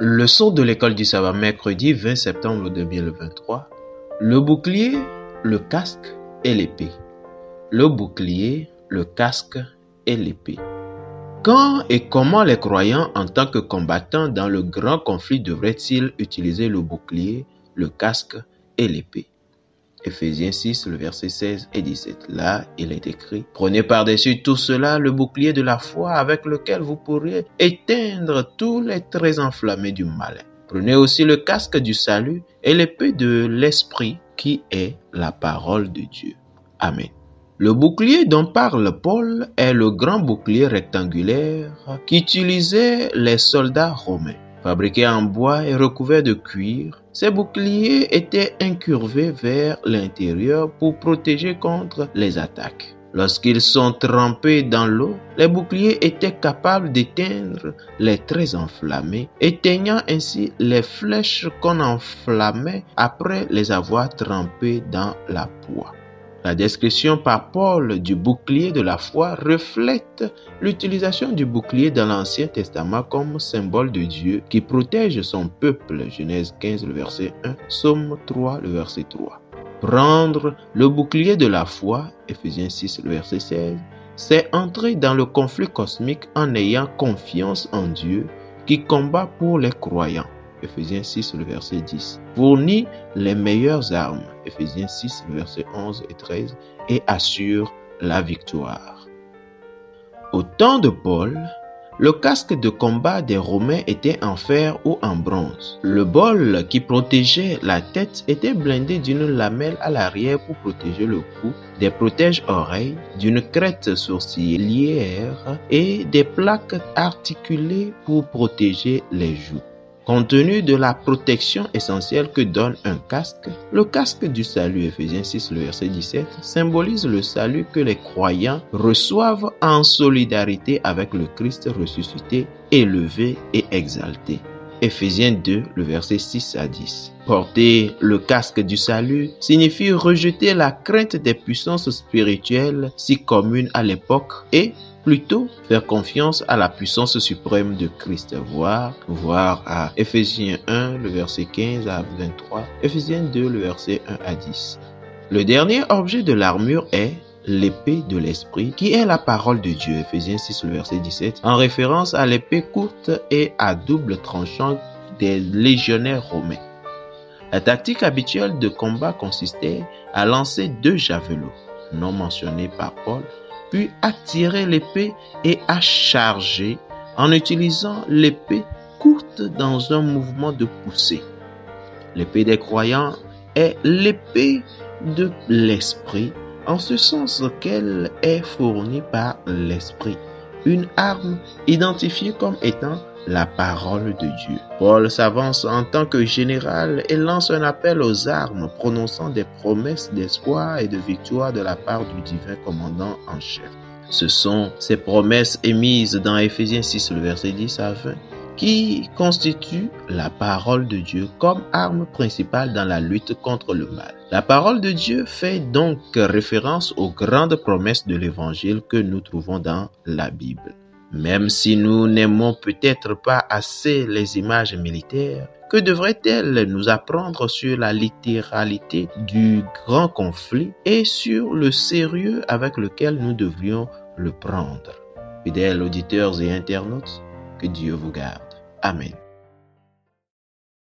Leçon de l'école du sabbat, mercredi 20 septembre 2023. Le bouclier, le casque et l'épée. Le bouclier, le casque et l'épée. Quand et comment les croyants en tant que combattants dans le grand conflit devraient-ils utiliser le bouclier, le casque et l'épée? Éphésiens 6, le verset 16 et 17. Là, il est écrit: prenez par-dessus tout cela le bouclier de la foi avec lequel vous pourrez éteindre tous les traits enflammés du malin. Prenez aussi le casque du salut et l'épée de l'esprit qui est la parole de Dieu. Amen. Le bouclier dont parle Paul est le grand bouclier rectangulaire qu'utilisaient les soldats romains. Fabriqués en bois et recouverts de cuir, ces boucliers étaient incurvés vers l'intérieur pour protéger contre les attaques. Lorsqu'ils sont trempés dans l'eau, les boucliers étaient capables d'éteindre les traits enflammés, éteignant ainsi les flèches qu'on enflammait après les avoir trempés dans la poix. La description par Paul du bouclier de la foi reflète l'utilisation du bouclier dans l'Ancien Testament comme symbole de Dieu qui protège son peuple. Genèse 15, le verset 1, Psaume 3, le verset 3. Prendre le bouclier de la foi, Éphésiens 6, le verset 16, c'est entrer dans le conflit cosmique en ayant confiance en Dieu qui combat pour les croyants. Éphésiens 6, le verset 10, fournit les meilleures armes, Éphésiens 6, le verset 11 et 13, et assure la victoire. Au temps de Paul, le casque de combat des Romains était en fer ou en bronze. Le bol qui protégeait la tête était blindé d'une lamelle à l'arrière pour protéger le cou, des protège-oreilles, d'une crête sourcilière et des plaques articulées pour protéger les joues. Compte tenu de la protection essentielle que donne un casque, le casque du salut, Éphésiens 6, le verset 17, symbolise le salut que les croyants reçoivent en solidarité avec le Christ ressuscité, élevé et exalté. Éphésiens 2, le verset 6 à 10. Porter le casque du salut signifie rejeter la crainte des puissances spirituelles si communes à l'époque et plutôt faire confiance à la puissance suprême de Christ. Voir à Éphésiens 1, le verset 15 à 23, Éphésiens 2, le verset 1 à 10. Le dernier objet de l'armure est l'épée de l'esprit, qui est la parole de Dieu, Éphésiens 6, le verset 17, en référence à l'épée courte et à double tranchant des légionnaires romains. La tactique habituelle de combat consistait à lancer 2 javelots, non mentionnés par Paul, puis à tirer l'épée et à charger en utilisant l'épée courte dans un mouvement de poussée. L'épée des croyants est l'épée de l'esprit, en ce sens qu'elle est fournie par l'esprit, une arme identifiée comme étant la parole de Dieu. Paul s'avance en tant que général et lance un appel aux armes, prononçant des promesses d'espoir et de victoire de la part du divin commandant en chef. Ce sont ces promesses émises dans Éphésiens 6, le verset 10 à 20, qui constituent la parole de Dieu comme arme principale dans la lutte contre le mal. La parole de Dieu fait donc référence aux grandes promesses de l'Évangile que nous trouvons dans la Bible. Même si nous n'aimons peut-être pas assez les images militaires, que devrait-elle nous apprendre sur la littéralité du grand conflit et sur le sérieux avec lequel nous devrions le prendre? Fidèles auditeurs et internautes, que Dieu vous garde. Amen.